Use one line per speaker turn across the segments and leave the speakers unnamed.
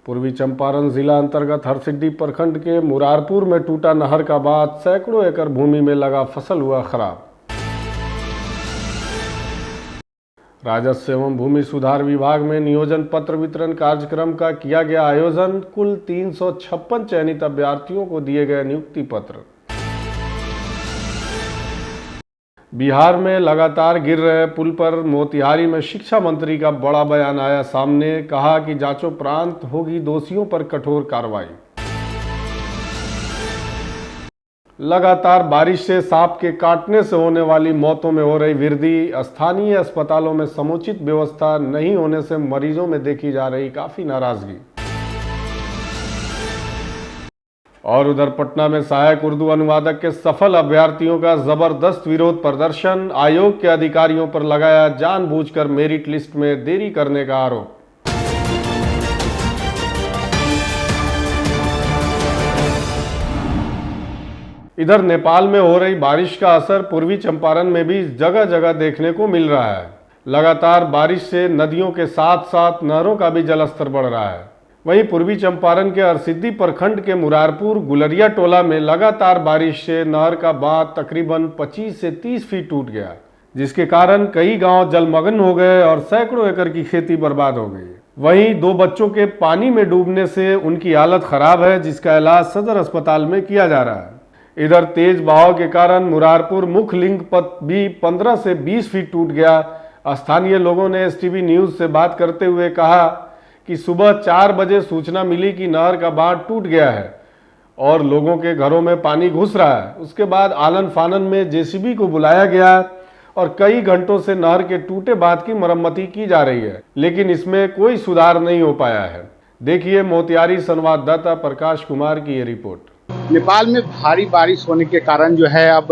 पूर्वी चंपारण जिला अंतर्गत हरसिद्धि प्रखंड के मुरारपुर में टूटा नहर का बांध सैकड़ों एकड़ भूमि में लगा फसल हुआ खराब। राजस्व एवं भूमि सुधार विभाग में नियोजन पत्र वितरण कार्यक्रम का किया गया आयोजन। कुल 356 चयनित अभ्यर्थियों को दिए गए नियुक्ति पत्र। बिहार में लगातार गिर रहे पुल पर मोतिहारी में शिक्षा मंत्री का बड़ा बयान आया सामने। कहा कि जांचोपरांत होगी दोषियों पर कठोर कार्रवाई। लगातार बारिश से सांप के काटने से होने वाली मौतों में हो रही वृद्धि। स्थानीय अस्पतालों में समुचित व्यवस्था नहीं होने से मरीजों में देखी जा रही काफी नाराजगी। और उधर पटना में सहायक उर्दू अनुवादक के सफल अभ्यर्थियों का जबरदस्त विरोध प्रदर्शन। आयोग के अधिकारियों पर लगाया जानबूझकर मेरिट लिस्ट में देरी करने का आरोप। इधर नेपाल में हो रही बारिश का असर पूर्वी चंपारण में भी जगह जगह देखने को मिल रहा है। लगातार बारिश से नदियों के साथ साथ नहरों का भी जलस्तर बढ़ रहा है। वहीं पूर्वी चंपारण के हरसिद्धि प्रखंड के मुरारपुर गुलरिया टोला में लगातार बारिश से नहर का बांध तकरीबन 25 से 30 फीट टूट गया, जिसके कारण कई गांव जलमग्न हो गए और सैकड़ों एकड़ की खेती बर्बाद हो गई। वहीं 2 बच्चों के पानी में डूबने से उनकी हालत खराब है, जिसका इलाज सदर अस्पताल में किया जा रहा है। इधर तेज बहाव के कारण मुरारपुर मुख्य लिंक पथ भी 15 से 20 फीट टूट गया। स्थानीय लोगों ने एसटीवी न्यूज से बात करते हुए कहा कि सुबह 4 बजे सूचना मिली कि नहर का बांध टूट गया है और लोगों के घरों में पानी घुस रहा है। उसके बाद आलन फानन में जेसीबी को बुलाया गया और कई घंटों से नहर के टूटे बांध की मरम्मती की जा रही है, लेकिन इसमें कोई सुधार नहीं हो पाया है। देखिए मोतिहारी संवाददाता प्रकाश कुमार की ये रिपोर्ट।
नेपाल में भारी बारिश होने के कारण जो है अब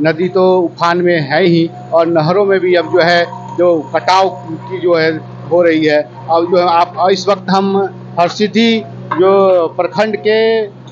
नदी तो उफान में है ही और नहरों में भी अब जो है जो कटाव की जो है हो रही है। अब जो आप इस वक्त हम हरसिद्धि जो प्रखंड के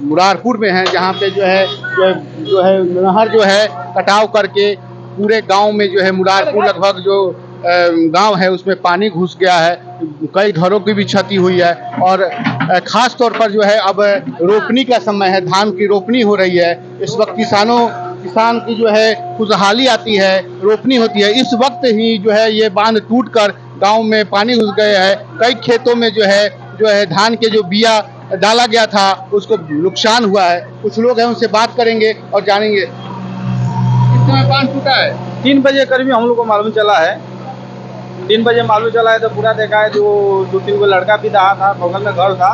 मुरारपुर में हैं, जहाँ पे जो है नहर जो है कटाव करके पूरे गांव में जो है मुरारपुर लगभग जो गांव है उसमें पानी घुस गया है। कई घरों की भी क्षति हुई है और खास तौर पर जो है अब रोपनी का समय है, धान की रोपनी हो रही है। इस वक्त किसान की जो है खुशहाली आती है, रोपनी होती है। इस वक्त ही जो है ये बांध टूटकर गांव में पानी घुस गए हैं। कई खेतों में जो है धान के जो बिया डाला गया था उसको नुकसान हुआ है। कुछ लोग हैं उनसे बात करेंगे और जानेंगे कितना बांध टूटा है।
3 बजे करीब हम लोग को मालूम चला है। 3 बजे मालूम चला है तो पूरा देखा है। जो 2-3 को लड़का भी दहा था, बगल में घर था,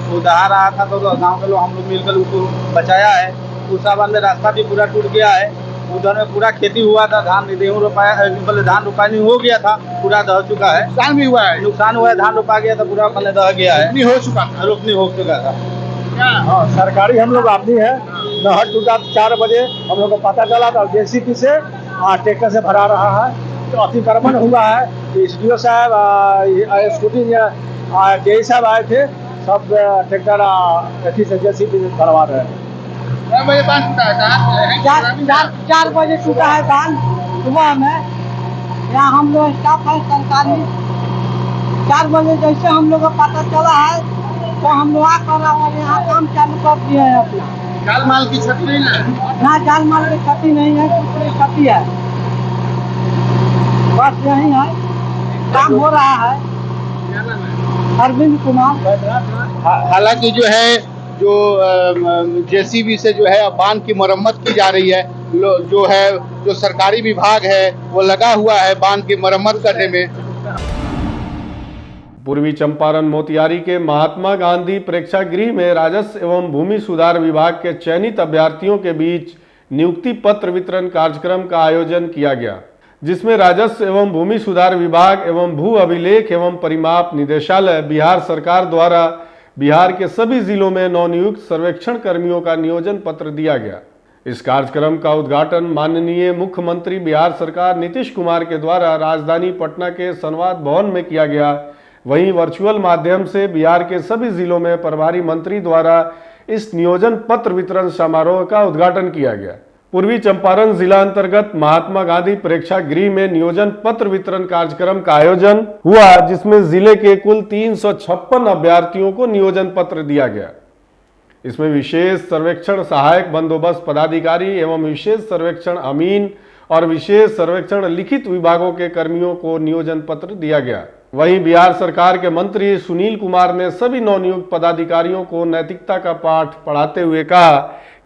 वो दहा रहा था तो गाँव के लोग हम लोग मिलकर उसको बचाया है। दूसरा बार में रास्ता भी पूरा टूट गया है। उधर में पूरा खेती हुआ था, धान गेहूँ रोपाया, धान रोपानी हो गया था, पूरा दह चुका है।
नुकसान भी हुआ है,
धान रोपा गया था, पूरा मतलब दह गया है, रोपनी हो चुका था। हाँ, सरकारी हम लोग आदमी है। नहर टूटा 4 बजे हम लोग को पता चला था। जेसीबी से ट्रैक्टर से भरा रहा है तो अतिक्रमण हुआ है। एसडीओ साहब स्कूटी जेई साहब आए थे, सब ट्रैक्टर अथी से जेसीबी से भरवा रहे हैं।
4 बजे बांध टूटा है।
4 बजे टूटा है बांध सुबह में। यहाँ हम लोग स्टाफ है सरकारी। 4 बजे जैसे हम लोग को पता चला है तो हम लोग आकर और यहाँ काम चालू कर दिए हैं अपना।
जाल माल की क्षति नहीं है
ना, जाल माल की क्षति नहीं है, कुछ क्षति है, बस यही है, काम हो रहा है। अरविंद कुमार।
हालांकि जो जेसीबी से जो है बांध की मरम्मत की जा रही है। जो सरकारी विभाग है वो लगा हुआ है बांध की मरम्मत करने में।
पूर्वी चंपारण मोतिहारी के महात्मा गांधी प्रेक्षागृह में राजस्व एवं भूमि सुधार विभाग के चयनित अभ्यर्थियों के बीच नियुक्ति पत्र वितरण कार्यक्रम का आयोजन किया गया, जिसमें राजस्व एवं भूमि सुधार विभाग एवं भू अभिलेख एवं परिमाप निदेशालय बिहार सरकार द्वारा बिहार के सभी जिलों में नवनियुक्त सर्वेक्षण कर्मियों का नियोजन पत्र दिया गया। इस कार्यक्रम का उद्घाटन माननीय मुख्यमंत्री बिहार सरकार नीतीश कुमार के द्वारा राजधानी पटना के संवाद भवन में किया गया। वहीं वर्चुअल माध्यम से बिहार के सभी जिलों में प्रभारी मंत्री द्वारा इस नियोजन पत्र वितरण समारोह का उद्घाटन किया गया। पूर्वी चंपारण जिला अंतर्गत महात्मा गांधी प्रेक्षागृह में नियोजन पत्र वितरण कार्यक्रम का आयोजन हुआ, जिसमें जिले के कुल 356 अभ्यर्थियों को नियोजन पत्र दिया गया। इसमें विशेष सर्वेक्षण सहायक बंदोबस्त पदाधिकारी एवं विशेष सर्वेक्षण अमीन और विशेष सर्वेक्षण लिखित विभागों के कर्मियों को नियोजन पत्र दिया गया। वहीं बिहार सरकार के मंत्री सुनील कुमार ने सभी नवनियुक्त पदाधिकारियों को नैतिकता का पाठ पढ़ाते हुए कहा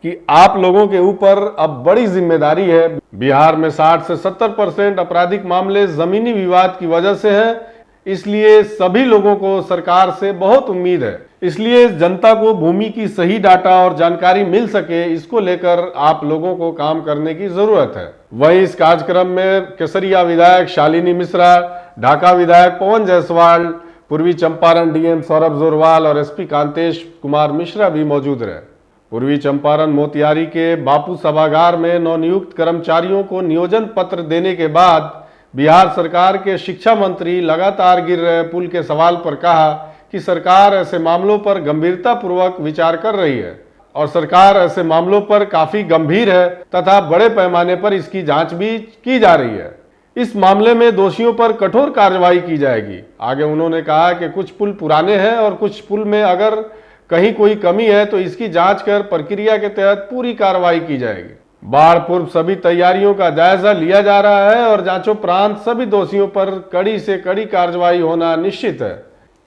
कि आप लोगों के ऊपर अब बड़ी जिम्मेदारी है। बिहार में 60 से 70% आपराधिक मामले जमीनी विवाद की वजह से हैं, इसलिए सभी लोगों को सरकार से बहुत उम्मीद है। इसलिए जनता को भूमि की सही डाटा और जानकारी मिल सके, इसको लेकर आप लोगों को काम करने की जरूरत है। वहीं इस कार्यक्रम में केसरिया विधायक शालिनी मिश्रा, ढाका विधायक पवन जायसवाल, पूर्वी चंपारण डीएम सौरभ जोरवाल और एसपी कांतेश कुमार मिश्रा भी मौजूद रहे। पूर्वी चंपारण मोतिहारी के बापू सभागार में नवनियुक्त कर्मचारियों को नियोजन पत्र देने के बाद बिहार सरकार के शिक्षा मंत्री लगातार गिर रहे पुल के सवाल पर कहा कि सरकार ऐसे मामलों पर गंभीरता पूर्वक विचार कर रही है और सरकार ऐसे मामलों पर काफी गंभीर है तथा बड़े पैमाने पर इसकी जांच भी की जा रही है। इस मामले में दोषियों पर कठोर कार्रवाई की जाएगी। आगे उन्होंने कहा कि कुछ पुल पुराने हैं और कुछ पुल में अगर कहीं कोई कमी है तो इसकी जांच कर प्रक्रिया के तहत पूरी कार्रवाई की जाएगी। बाढ़ पूर्व सभी तैयारियों का जायजा लिया जा रहा है और जांचोपरांत सभी दोषियों पर कड़ी से कड़ी कार्रवाई होना निश्चित है।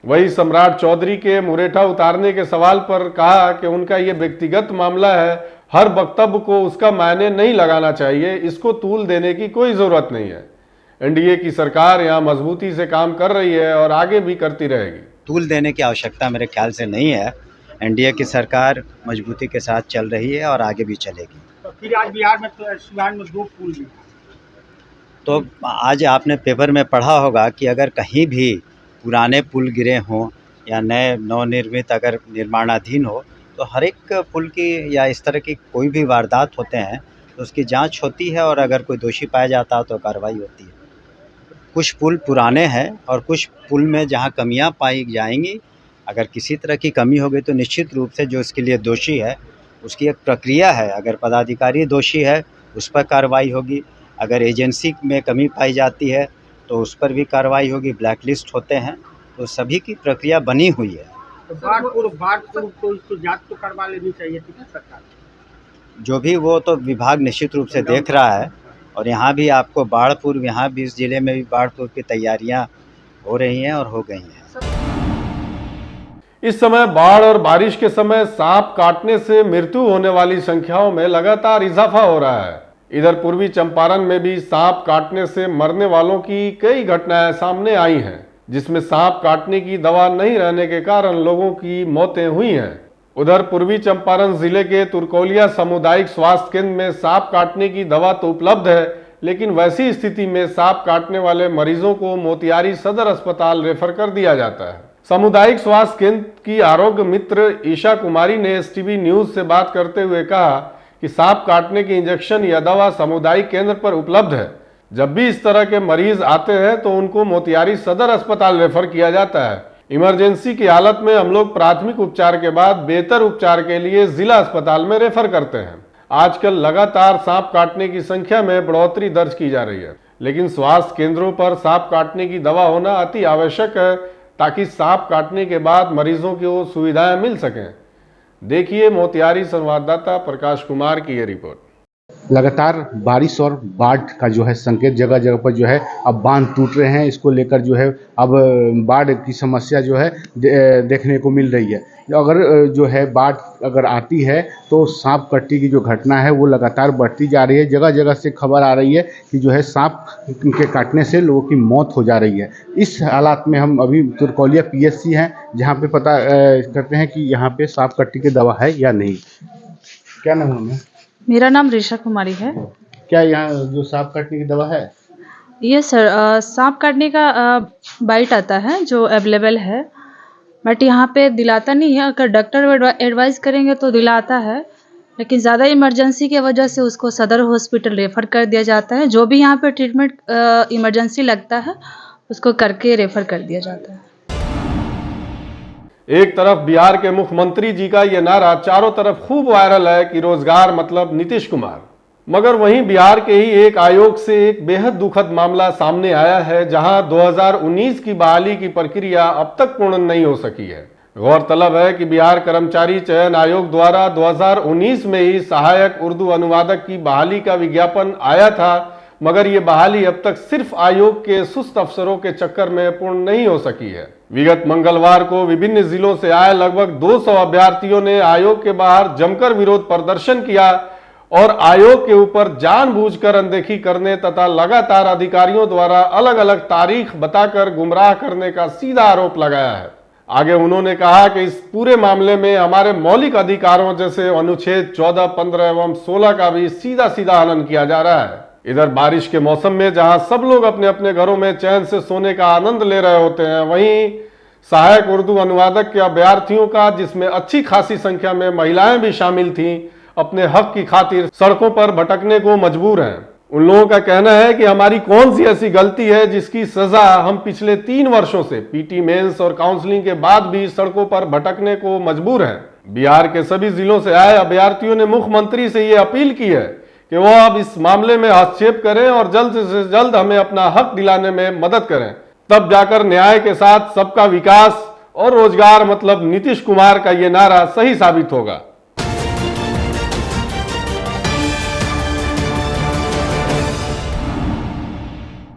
वही सम्राट चौधरी के मुरेठा उतारने के सवाल पर कहा कि उनका ये व्यक्तिगत मामला है, हर वक्तव्य को उसका मायने नहीं लगाना चाहिए, इसको तूल देने की कोई जरूरत नहीं है। एनडीए की सरकार यहाँ मजबूती से काम कर रही है और आगे भी करती रहेगी।
तूल देने की आवश्यकता मेरे ख्याल से नहीं है। एनडीए की सरकार मजबूती के साथ चल रही है और आगे भी चलेगी।
तो फिर आज बिहार में तो सिवान में 2 पुल भी,
तो आज आपने पेपर में पढ़ा होगा कि अगर कहीं भी पुराने पुल गिरे हों या नए नवनिर्मित अगर निर्माणाधीन हो तो हर एक पुल की या इस तरह की कोई भी वारदात होते हैं तो उसकी जांच होती है और अगर कोई दोषी पाया जाता है तो कार्रवाई होती है। कुछ पुल पुराने हैं और कुछ पुल में जहां कमियां पाई जाएंगी, अगर किसी तरह की कमी होगी तो निश्चित रूप से जो इसके लिए दोषी है उसकी एक प्रक्रिया है। अगर पदाधिकारी दोषी है उस पर कार्रवाई होगी, अगर एजेंसी में कमी पाई जाती है तो उस पर भी कार्रवाई होगी। ब्लैक लिस्ट होते हैं तो सभी की प्रक्रिया बनी हुई है।
तो बाढ़ पूर्व तो इसकी जांच तो करवा लेनी चाहिए थी ना सरकार।
जो भी वो तो विभाग निश्चित रूप से देख रहा है और यहाँ भी आपको बाढ़ पूर्व, यहाँ भी इस जिले में भी बाढ़ पूर्व की तैयारियाँ हो रही हैं और हो गई हैं।
इस समय बाढ़ और बारिश के समय सांप काटने से मृत्यु होने वाली संख्याओं में लगातार इजाफा हो रहा है। इधर पूर्वी चंपारण में भी सांप काटने से मरने वालों की कई घटनाएं सामने आई हैं, जिसमें सांप काटने की दवा नहीं रहने के कारण लोगों की मौतें हुई हैं। उधर पूर्वी चंपारण जिले के तुरकौलिया सामुदायिक स्वास्थ्य केंद्र में सांप काटने की दवा तो उपलब्ध है, लेकिन वैसी स्थिति में सांप काटने वाले मरीजों को मोतिहारी सदर अस्पताल रेफर कर दिया जाता है। सामुदायिक स्वास्थ्य केंद्र की आरोग्य मित्र ईशा कुमारी ने एसटीवी न्यूज से बात करते हुए कहा कि सांप काटने की इंजेक्शन या दवा सामुदायिक केंद्र पर उपलब्ध है। जब भी इस तरह के मरीज आते हैं तो उनको मोतिहारी सदर अस्पताल रेफर किया जाता है। इमरजेंसी की हालत में हम लोग प्राथमिक उपचार के बाद बेहतर उपचार के लिए जिला अस्पताल में रेफर करते हैं। आजकल लगातार सांप काटने की संख्या में बढ़ोतरी दर्ज की जा रही है, लेकिन स्वास्थ्य केंद्रों पर सांप काटने की दवा होना अति आवश्यक है ताकि सांप काटने के बाद मरीजों को सुविधाएं मिल सकें। देखिए मोतिहारी संवाददाता प्रकाश कुमार की ये रिपोर्ट।
लगातार बारिश और बाढ़ का जो है संकेत जगह जगह पर जो है अब बांध टूट रहे हैं। इसको लेकर जो है अब बाढ़ की समस्या जो है देखने को मिल रही है। अगर जो है बाढ़ अगर आती है तो सांप कट्टी की जो घटना है वो लगातार बढ़ती जा रही है। जगह जगह से खबर आ रही है कि जो है सांप के काटने से लोगों की मौत हो जा रही है। इस हालात में हम अभी तुरकौलिया पीएचसी हैं, जहाँ पे पता करते हैं कि यहाँ पे सांप कट्टी की दवा है या नहीं। क्या नाम है?
मेरा नाम ऋषा कुमारी है।
क्या यहाँ जो सांप काटने की दवा है?
ये सर सांप काटने का बाइट आता है जो अवेलेबल है, बट यहाँ पे दिलाता नहीं है। अगर डॉक्टर एडवाइस करेंगे तो दिलाता है, लेकिन ज़्यादा इमरजेंसी की वजह से उसको सदर हॉस्पिटल रेफ़र कर दिया जाता है। जो भी यहाँ पे ट्रीटमेंट इमरजेंसी लगता है उसको करके रेफ़र कर दिया जाता है।
एक तरफ बिहार के मुख्यमंत्री जी का यह नारा चारों तरफ खूब वायरल है कि रोजगार मतलब नीतीश कुमार, मगर वहीं बिहार के ही एक आयोग से एक बेहद दुखद मामला सामने आया है, जहां 2019 की बहाली की प्रक्रिया अब तक पूर्ण नहीं हो सकी है। गौरतलब है कि बिहार कर्मचारी चयन आयोग द्वारा 2019 में ही सहायक उर्दू अनुवादक की बहाली का विज्ञापन आया था, मगर ये बहाली अब तक सिर्फ आयोग के सुस्त अफसरों के चक्कर में पूर्ण नहीं हो सकी है। विगत मंगलवार को विभिन्न जिलों से आए लगभग 200 अभ्यर्थियों ने आयोग के बाहर जमकर विरोध प्रदर्शन किया और आयोग के ऊपर जानबूझकर अनदेखी करने तथा लगातार अधिकारियों द्वारा अलग अलग तारीख बताकर गुमराह करने का सीधा आरोप लगाया है। आगे उन्होंने कहा कि इस पूरे मामले में हमारे मौलिक अधिकारों जैसे अनुच्छेद 14, 15 एवं 16 का भी सीधा सीधा हनन किया जा रहा है। इधर बारिश के मौसम में जहां सब लोग अपने अपने घरों में चैन से सोने का आनंद ले रहे होते हैं, वहीं सहायक उर्दू अनुवादक के अभ्यर्थियों का, जिसमें अच्छी खासी संख्या में महिलाएं भी शामिल थीं, अपने हक की खातिर सड़कों पर भटकने को मजबूर हैं। उन लोगों का कहना है कि हमारी कौन सी ऐसी गलती है जिसकी सजा हम पिछले 3 वर्षों से पीटी मेंस और काउंसलिंग के बाद भी सड़कों पर भटकने को मजबूर हैं। बिहार के सभी जिलों से आए अभ्यर्थियों ने मुख्यमंत्री से ये अपील की है कि वो अब इस मामले में हस्तक्षेप करें और जल्द से जल्द हमें अपना हक दिलाने में मदद करें। तब जाकर न्याय के साथ सबका विकास और रोजगार मतलब नीतीश कुमार का ये नारा सही साबित होगा।